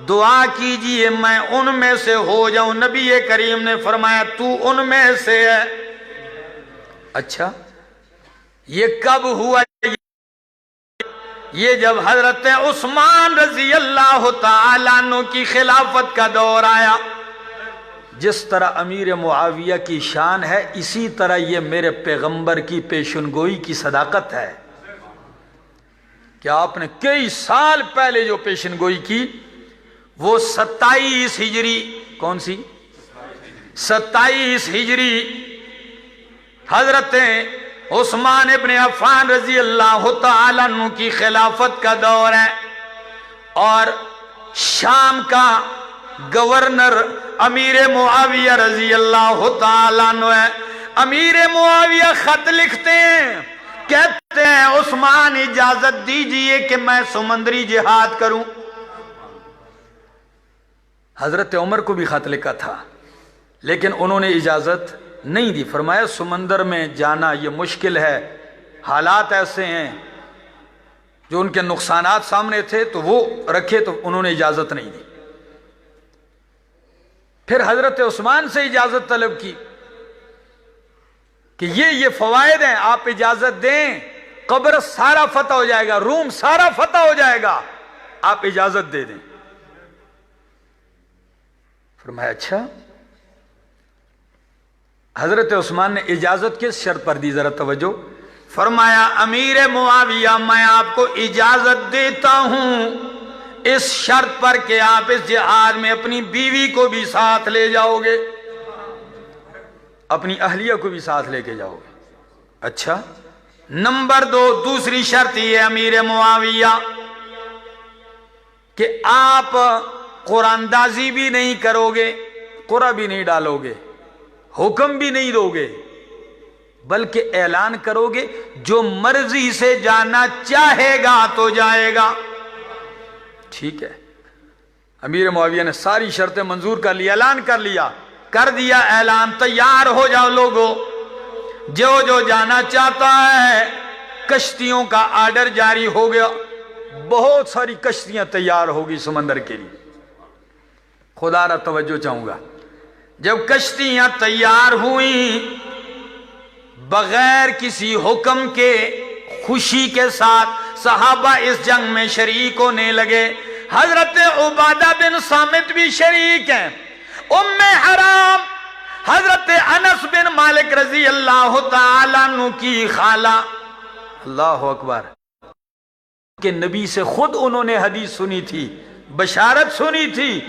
دعا کیجئے میں ان میں سے ہو جاؤں. نبی کریم نے فرمایا تو ان میں سے ہے. اچھا, یہ کب ہوا؟ یہ جب حضرت عثمان رضی اللہ تعالیٰ عنہ کی خلافت کا دور آیا. جس طرح امیر معاویہ کی شان ہے اسی طرح یہ میرے پیغمبر کی پیشنگوئی کی صداقت ہے کہ آپ نے کئی سال پہلے جو پیشنگوئی کی وہ 27 ہجری, کون سی 27 ہجری, حضرت عثمان ابن عفان رضی اللہ تعالیٰ عنہ کی خلافت کا دور ہے. اور شام کا گورنر امیر معاویہ رضی اللہ تعالیٰ عنہ ہے. امیر معاویہ خط لکھتے ہیں, کہتے ہیں عثمان اجازت دیجئے کہ میں سمندری جہاد کروں. حضرت عمر کو بھی خط لکھا تھا لیکن انہوں نے اجازت نہیں دی. فرمایا سمندر میں جانا یہ مشکل ہے, حالات ایسے ہیں, جو ان کے نقصانات سامنے تھے تو وہ رکھے, تو انہوں نے اجازت نہیں دی. پھر حضرت عثمان سے اجازت طلب کی کہ یہ فوائد ہیں, آپ اجازت دیں, قبر سارا فتح ہو جائے گا, روم سارا فتح ہو جائے گا, آپ اجازت دے دیں. فرمایا اچھا. حضرت عثمان نے اجازت کس شرط پر دی, ذرا توجہ. فرمایا امیر معاویہ میں آپ کو اجازت دیتا ہوں اس شرط پر کہ آپ اس جہاد میں اپنی بیوی کو بھی ساتھ لے جاؤ گے, اپنی اہلیہ کو بھی ساتھ لے کے جاؤ گے. اچھا. نمبر 2 دوسری شرط یہ امیر معاویہ کہ آپ قرآن اندازی بھی نہیں کرو گے، قرآن بھی نہیں ڈالو گے، حکم بھی نہیں دو گے، بلکہ اعلان کرو گے جو مرضی سے جانا چاہے گا تو جائے گا۔ ٹھیک ہے، امیر معاویہ نے ساری شرطیں منظور کر لی، اعلان کر دیا اعلان، تیار ہو جاؤ لوگو، جو جانا چاہتا ہے۔ کشتیوں کا آرڈر جاری ہو گیا، بہت ساری کشتیاں تیار ہوگی سمندر کے لیے۔ خدا را توجہ چاہوں گا، جب کشتیاں تیار ہوئیں بغیر کسی حکم کے خوشی کے ساتھ صحابہ اس جنگ میں شریک ہونے لگے۔ حضرت عبادہ بن صامت بھی شریک ہیں، ام حرام حضرت انس بن مالک رضی اللہ تعالیٰ عنہ کی خالہ، اللہ اکبر، کہ نبی سے خود انہوں نے حدیث سنی تھی، بشارت سنی تھی،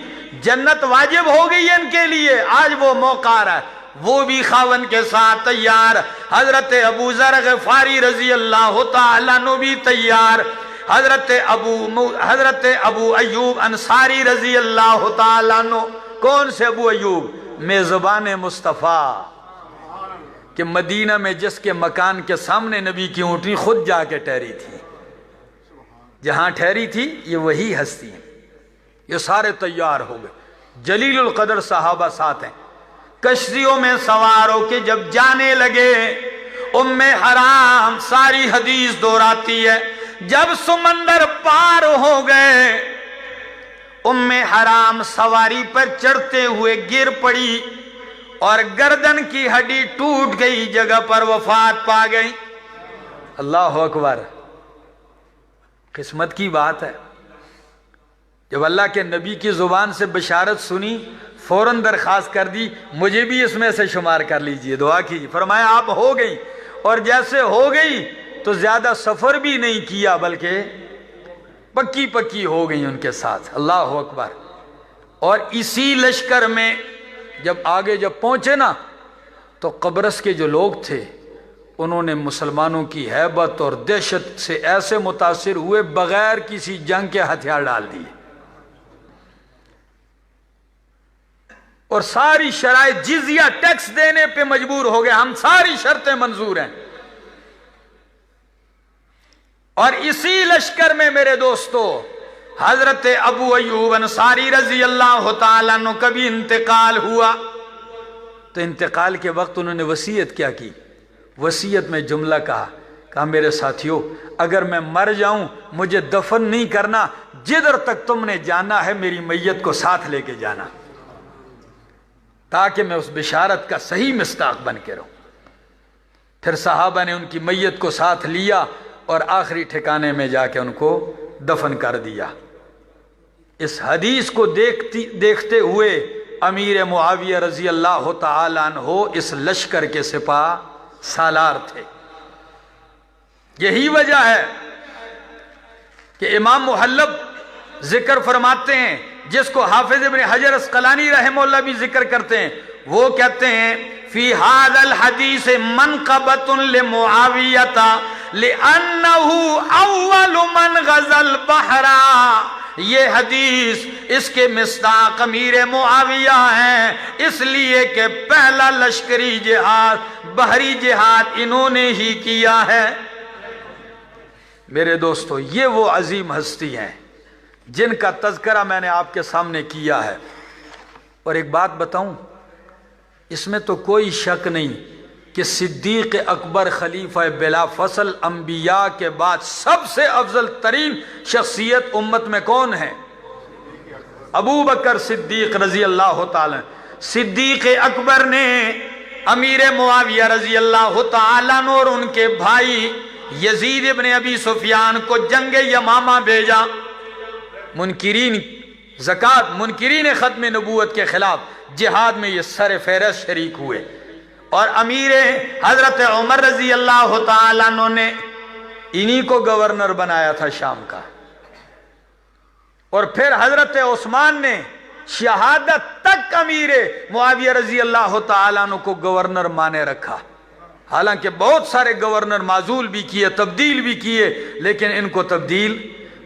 جنت واجب ہو گئی ان کے لیے، آج وہ موقع آ رہا ہے، وہ بھی خاون کے ساتھ تیار۔ حضرت ابو ذر غفاری رضی اللہ تعالیٰ عنہ بھی تیار، حضرت ابو ایوب انصاری رضی اللہ تعالیٰ عنہ۔ کون سے ابو ایوب؟ میزبان مصطفیٰ، کہ مدینہ میں جس کے مکان کے سامنے نبی کی اونٹنی خود جا کے ٹھہری تھی، جہاں ٹھہری تھی یہ وہی ہستی ہیں۔ یہ سارے تیار ہو گئے، جلیل القدر صحابہ ساتھ ہیں، کشتیوں میں سوار ہو کے جب جانے لگے، ام حرام ساری حدیث دہراتی ہے، جب سمندر پار ہو گئے ام حرام سواری پر چڑھتے ہوئے گر پڑی اور گردن کی ہڈی ٹوٹ گئی، جگہ پر وفات پا گئی۔ اللہ اکبر، قسمت کی بات ہے۔ جب اللہ کے نبی کی زبان سے بشارت سنی، فوراً درخواست کر دی مجھے بھی اس میں سے شمار کر لیجئے، دعا کیجئے۔ فرمایا آپ ہو گئی، اور جیسے ہو گئی تو زیادہ سفر بھی نہیں کیا بلکہ پکی ہو گئی ان کے ساتھ۔ اللہ اکبر۔ اور اسی لشکر میں جب آگے پہنچے نا تو قبرص کے جو لوگ تھے انہوں نے مسلمانوں کی ہیبت اور دہشت سے ایسے متاثر ہوئے، بغیر کسی جنگ کے ہتھیار ڈال دیے، اور ساری شرائط جزیہ ٹیکس دینے پہ مجبور ہو گئے، ہم ساری شرطیں منظور ہیں۔ اور اسی لشکر میں میرے دوستو حضرت ابو ایوب انصاری رضی اللہ تعالیٰ عنہ کا بھی انتقال ہوا۔ تو انتقال کے وقت انہوں نے وصیت کیا کی؟ وصیت میں جملہ کہا میرے ساتھیو، اگر میں مر جاؤں مجھے دفن نہیں کرنا، جدھر تک تم نے جانا ہے میری میت کو ساتھ لے کے جانا، تاکہ میں اس بشارت کا صحیح مصداق بن کے رہوں۔ پھر صحابہ نے ان کی میت کو ساتھ لیا اور آخری ٹھکانے میں جا کے ان کو دفن کر دیا۔ اس حدیث کو دیکھتے ہوئے امیر معاویہ رضی اللہ تعالیٰ عنہ اس لشکر کے سپاہ سالار تھے۔ یہی وجہ ہے کہ امام محلب ذکر فرماتے ہیں، جس کو حافظ ابن حجر اسقلانی رحمہ اللہ بھی ذکر کرتے ہیں، وہ کہتے ہیں فی ھذا الحدیث منقبۃ لمعاویۃ لأنہ اول من غزا البحر۔ یہ حدیث اس کے مصداق امیر معاویہ ہیں، اس لیے کہ پہلا لشکری جہاد، بحری جہاد انہوں نے ہی کیا ہے۔ میرے دوستو، یہ وہ عظیم ہستی ہیں جن کا تذکرہ میں نے آپ کے سامنے کیا ہے۔ اور ایک بات بتاؤں، اس میں تو کوئی شک نہیں کہ صدیق اکبر خلیفہ بلا فصل انبیاء کے بعد سب سے افضل ترین شخصیت امت میں کون ہے؟ ابو بکر صدیق رضی اللہ تعالی۔ صدیق اکبر نے امیر معاویہ رضی اللہ تعالیٰ عنہ اور ان کے بھائی یزید ابن ابی سفیان کو جنگ یمامہ بھیجا، منکرین زکوٰۃ، منکرین ختم نبوت کے خلاف جہاد میں یہ سر فہرست شریک ہوئے، اور امیر حضرت عمر رضی اللہ تعالیٰ عنہ نے انہی کو گورنر بنایا تھا شام کا، اور پھر حضرت عثمان نے شہادت تک امیر معاویہ رضی اللہ تعالیٰ عنہ کو گورنر مانے رکھا۔ حالانکہ بہت سارے گورنر معزول بھی کیے، تبدیل بھی کیے، لیکن ان کو تبدیل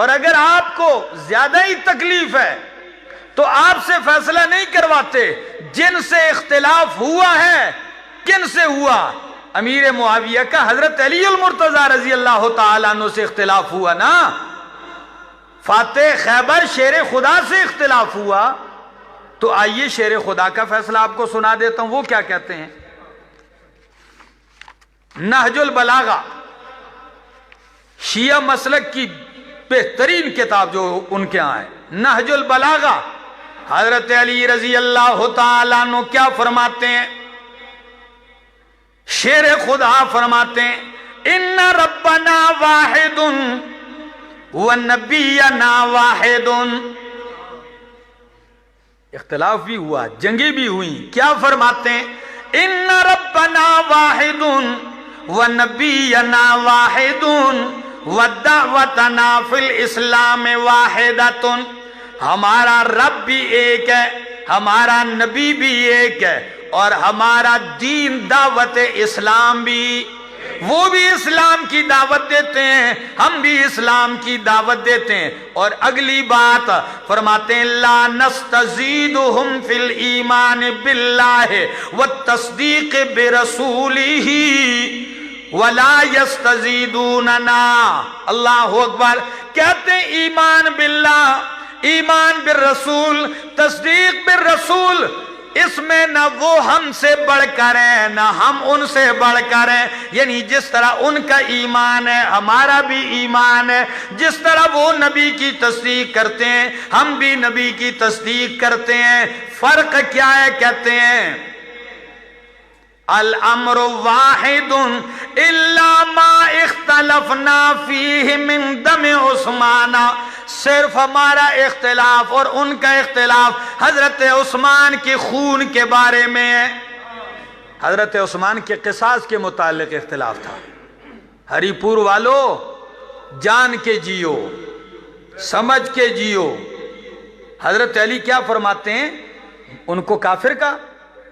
اور اگر آپ کو زیادہ ہی تکلیف ہے تو آپ سے فیصلہ نہیں کرواتے، جن سے اختلاف ہوا ہے کن سے ہوا؟ امیر معاویہ کا حضرت علی المرتضیٰ رضی اللہ تعالیٰ عنہ سے اختلاف ہوا نا، فاتح خیبر شیر خدا سے اختلاف ہوا۔ تو آئیے شیر خدا کا فیصلہ آپ کو سنا دیتا ہوں، وہ کیا کہتے ہیں۔ نہج البلاغہ شیعہ مسلک کی بہترین کتاب جو ان کے ہاں ہے، نہج البلاغہ، حضرت علی رضی اللہ تعالیٰ عنہ کیا فرماتے ہیں؟ شیر خدا فرماتے ہیں ان ربنا واحد ونبینا واحد۔ اختلاف بھی ہوا، جنگیں بھی ہوئیں، کیا فرماتے ہیں؟ ان ربنا واحد ونبینا واحد ودعوتنا فی الاسلام واحدۃ۔ ہمارا رب بھی ایک ہے، ہمارا نبی بھی ایک ہے، اور ہمارا دین دعوت اسلام بھی، وہ بھی اسلام کی دعوت دیتے ہیں، ہم بھی اسلام کی دعوت دیتے ہیں۔ اور اگلی بات فرماتے ہیں لا نستزیدہم فی الایمان باللہ والتصدیق برسولہ ولا یستزیدوننا۔ اللہ اکبر، کہتے ہیں ایمان باللہ، ایمان بالرسول، تصدیق بالرسول، اس میں نہ وہ ہم سے بڑھ کر ہیں نہ ہم ان سے بڑھ کر ہیں، یعنی جس طرح ان کا ایمان ہے ہمارا بھی ایمان ہے، جس طرح وہ نبی کی تصدیق کرتے ہیں ہم بھی نبی کی تصدیق کرتے ہیں۔ فرق کیا ہے؟ کہتے ہیں الامر واحد الا ما اختلفنا فیہ من دم عثمان۔ صرف ہمارا اختلاف اور ان کا اختلاف حضرت عثمان کے خون کے بارے میں ہے۔ حضرت عثمان کے قصاص کے متعلق اختلاف تھا۔ ہری پور والو جان کے جیو، سمجھ کے جیو۔ حضرت علی کیا فرماتے ہیں؟ ان کو کافر کا،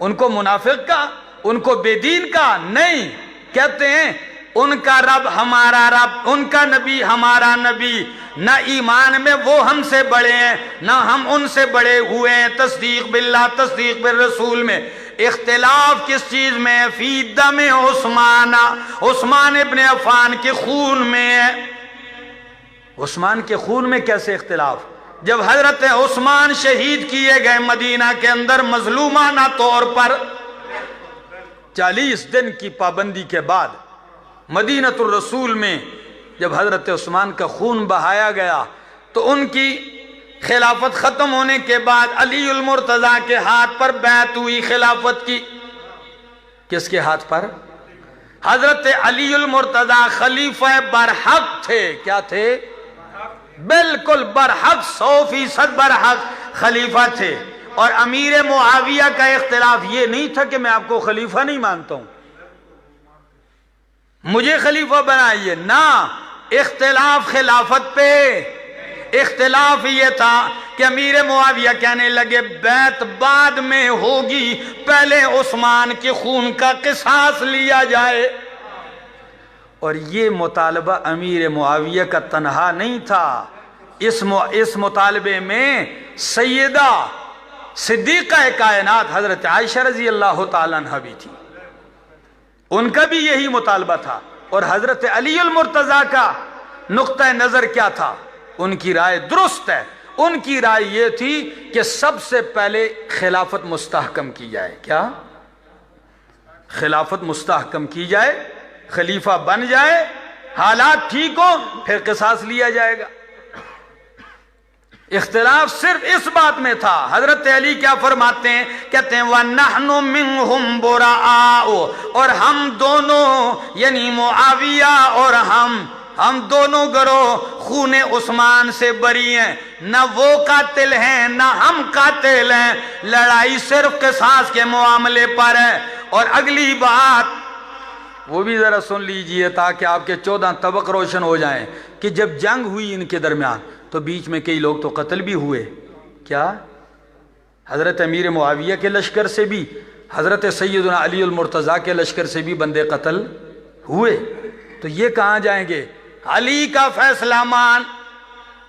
ان کو منافق کا، ان کو بے دین کا نہیں، کہتے ہیں ان کا رب ہمارا رب، ان کا نبی ہمارا نبی، نہ ایمان میں وہ ہم سے بڑے ہیں نہ ہم ان سے بڑے ہوئے ہیں۔ تصدیق باللہ، تصدیق بالرسول میں اختلاف کس چیز میں؟ فی دم عثمان، عثمان ابن عفان کے خون میں ہے۔ عثمان کے خون میں کیسے اختلاف؟ جب حضرت عثمان شہید کیے گئے مدینہ کے اندر مظلومانہ طور پر، 40 دن کی پابندی کے بعد مدینۃ الرسول میں جب حضرت عثمان کا خون بہایا گیا تو ان کی خلافت ختم ہونے کے بعد علی المرتضیٰ کے ہاتھ پر بیعت ہوئی خلافت کی۔ کس کے ہاتھ پر؟ حضرت علی المرتضیٰ خلیفہ برحق تھے۔ کیا تھے؟ بالکل برحق، 100% برحق خلیفہ تھے۔ اور امیر معاویہ کا اختلاف یہ نہیں تھا کہ میں آپ کو خلیفہ نہیں مانتا ہوں، مجھے خلیفہ بنائیے، نہ، اختلاف خلافت پہ۔ اختلاف یہ تھا کہ امیر معاویہ کہنے لگے بیعت بعد میں ہوگی، پہلے عثمان کے خون کا قصاص لیا جائے۔ اور یہ مطالبہ امیر معاویہ کا تنہا نہیں تھا، اس مطالبے میں سیدہ صدیقہ کائنات حضرت عائشہ رضی اللہ تعالیٰ عنہ بھی تھی، ان کا بھی یہی مطالبہ تھا۔ اور حضرت علی المرتضیٰ کا نقطہ نظر کیا تھا؟ ان کی رائے درست ہے، ان کی رائے یہ تھی کہ سب سے پہلے خلافت مستحکم کی جائے۔ کیا؟ خلافت مستحکم کی جائے، خلیفہ بن جائے، حالات ٹھیک ہو، پھر قصاص لیا جائے گا۔ اختلاف صرف اس بات میں تھا۔ حضرت علی کیا فرماتے ہیں؟ کہتے ہیں وَنَحْنُ مِنْهُمْ بُرَآءُ، اور ہم دونوں یعنی معاویہ اور ہم دونوں گروہ خون عثمان سے بری ہیں، نہ وہ قاتل ہیں نہ ہم قاتل ہیں، لڑائی صرف قصاص کے معاملے پر ہے۔ اور اگلی بات وہ بھی ذرا سن لیجئے تاکہ آپ کے 14 طبق روشن ہو جائیں کہ جب جنگ ہوئی ان کے درمیان تو بیچ میں کئی لوگ تو قتل بھی ہوئے۔ کیا؟ حضرت امیر معاویہ کے لشکر سے بھی، حضرت سیدنا علی المرتضیٰ کے لشکر سے بھی بندے قتل ہوئے۔ تو یہ کہاں جائیں گے؟ علی کا فیصلہ مان،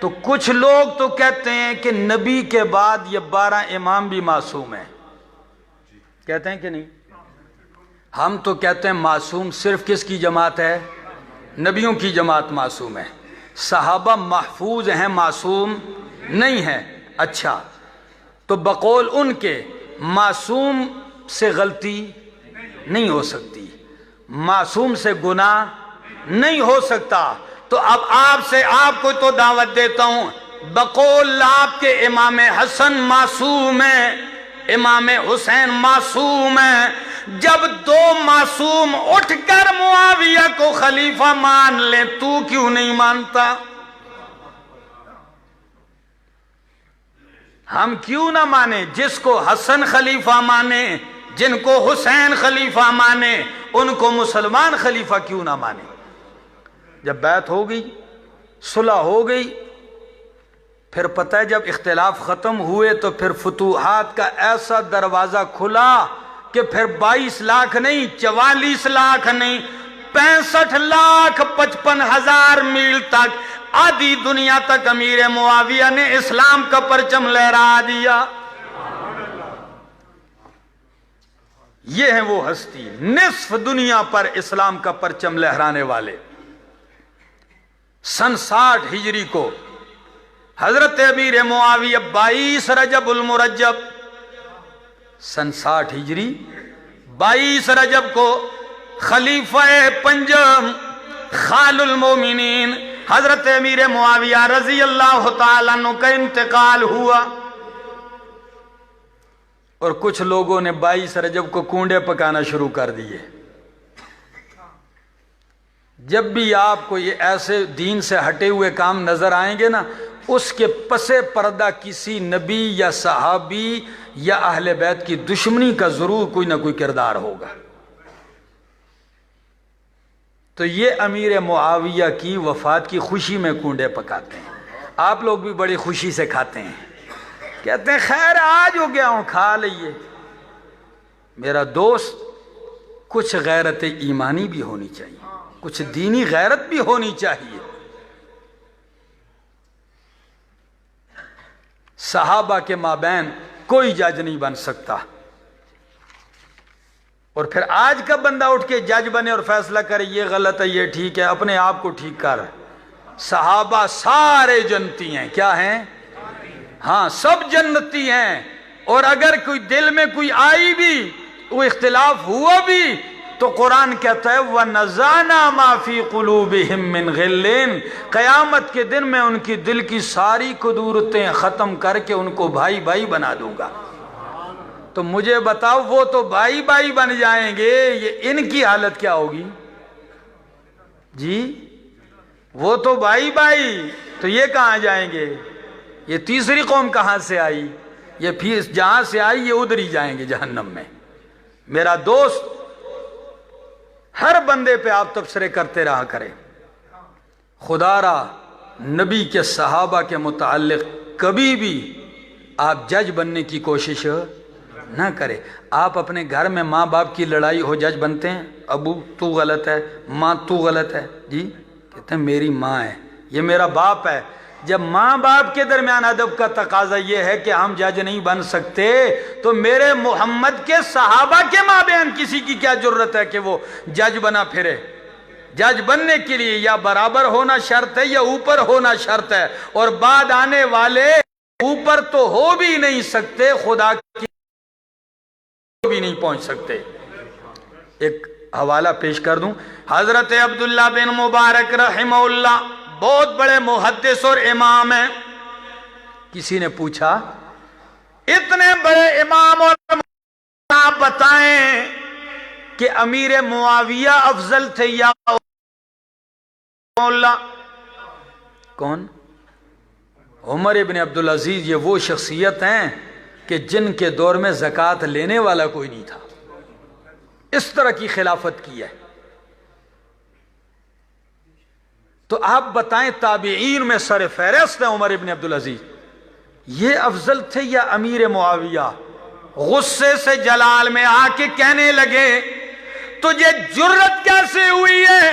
تو کچھ لوگ تو کہتے ہیں کہ نبی کے بعد یہ 12 امام بھی معصوم ہیں، کہتے ہیں کہ نہیں؟ ہم تو کہتے ہیں معصوم صرف کس کی جماعت ہے؟ نبیوں کی جماعت معصوم ہے، صحابہ محفوظ ہیں، معصوم نہیں ہیں۔ اچھا، تو بقول ان کے معصوم سے غلطی نہیں ہو سکتی، معصوم سے گناہ نہیں ہو سکتا، تو اب آپ کو تو دعوت دیتا ہوں، بقول آپ کے امام حسن معصوم ہیں، امام حسین معصوم ہیں، جب 2 معصوم اٹھ کر معاویہ کو خلیفہ مان لیں تو کیوں نہیں مانتا؟ ہم کیوں نہ مانیں؟ جس کو حسن خلیفہ مانے، جن کو حسین خلیفہ مانے، ان کو مسلمان خلیفہ کیوں نہ مانے؟ جب بیعت ہو گئی، صلح ہو گئی، پھر پتہ ہے جب اختلاف ختم ہوئے تو پھر فتوحات کا ایسا دروازہ کھلا کہ پھر 22 لاکھ نہیں، 44 لاکھ نہیں، 65 لاکھ 55 ہزار میل تک، آدھی دنیا تک امیر معاویہ نے اسلام کا پرچم لہرا دیا۔ یہ ہیں وہ ہستی، نصف دنیا پر اسلام کا پرچم لہرانے والے۔ سن 60 ہجری کو حضرت امیر معاویہ 22 رجب المرجب، سن 60 ہجری 22 رجب کو خلیفہ پنجم خال المومنین حضرت امیر معاویہ رضی اللہ تعالیٰ عنہ کا انتقال ہوا، اور کچھ لوگوں نے 22 رجب کو کونڈے پکانا شروع کر دیے۔ جب بھی آپ کو یہ ایسے دین سے ہٹے ہوئے کام نظر آئیں گے نا، اس کے پس پردہ کسی نبی یا صحابی یا اہل بیت کی دشمنی کا ضرور کوئی نہ کوئی کردار ہوگا۔ تو یہ امیر معاویہ کی وفات کی خوشی میں کونڈے پکاتے ہیں، آپ لوگ بھی بڑی خوشی سے کھاتے ہیں، کہتے ہیں خیر آج ہو گیا ہوں کھا لئیے۔ میرا دوست، کچھ غیرت ایمانی بھی ہونی چاہیے، کچھ دینی غیرت بھی ہونی چاہیے۔ صحابہ کے مابین کوئی جج نہیں بن سکتا، اور پھر آج کا بندہ اٹھ کے جج بنے اور فیصلہ کرے یہ غلط ہے یہ ٹھیک ہے، اپنے آپ کو ٹھیک کر۔ صحابہ سارے جنتی ہیں، کیا ہیں؟ ہاں، سب جنتی ہیں، اور اگر کوئی دل میں کوئی آئی بھی، وہ اختلاف ہوا بھی، تو قرآن کہتا ہے وَنَزَعْنَا مَا فِي قُلُوبِهِم مِّن غِلٍّ، قیامت کے دن میں ان کی دل کی ساری کدورتیں ختم کر کے ان کو بھائی بھائی بنا دوں گا۔ تو مجھے بتاؤ، وہ تو بھائی بھائی بن جائیں گے، یہ ان کی حالت کیا ہوگی؟ جی، وہ تو بھائی بھائی، تو یہ کہاں جائیں گے؟ یہ تیسری قوم کہاں سے آئی؟ یہ پھر جہاں سے آئی یہ ادھر ہی جائیں گے جہنم میں۔ میرا دوست، ہر بندے پہ آپ تبصرے کرتے رہا کریں، خدا را نبی کے صحابہ کے متعلق کبھی بھی آپ جج بننے کی کوشش نہ کریں۔ آپ اپنے گھر میں ماں باپ کی لڑائی ہو جج بنتے ہیں؟ ابو تو غلط ہے، ماں تو غلط ہے، جی کہتے ہیں میری ماں ہے، یہ میرا باپ ہے۔ جب ماں باپ کے درمیان ادب کا تقاضا یہ ہے کہ ہم جج نہیں بن سکتے، تو میرے محمد کے صحابہ کے مابین کسی کی کیا جرت ہے کہ وہ جج بنا پھرے؟ جج بننے کے لیے یا برابر ہونا شرط ہے یا اوپر ہونا شرط ہے، اور بعد آنے والے اوپر تو ہو بھی نہیں سکتے، خدا کی بھی نہیں پہنچ سکتے۔ ایک حوالہ پیش کر دوں، حضرت عبداللہ بن مبارک رحمہ اللہ بہت بڑے محدث اور امام ہیں۔ کسی نے پوچھا اتنے بڑے امام اور آپ بتائیں کہ امیر معاویہ افضل تھے یا اللہ؟ کون؟ عمر ابن عبدالعزیز۔ یہ وہ شخصیت ہیں کہ جن کے دور میں زکوٰۃ لینے والا کوئی نہیں تھا، اس طرح کی خلافت کی ہے۔ تو آپ بتائیں تابعین میں سر فہرست ہے عمر ابن عبدالعزیز، یہ افضل تھے یا امیر معاویہ؟ غصے سے جلال میں آ کے کہنے لگے تجھے جرت کیسے ہوئی ہے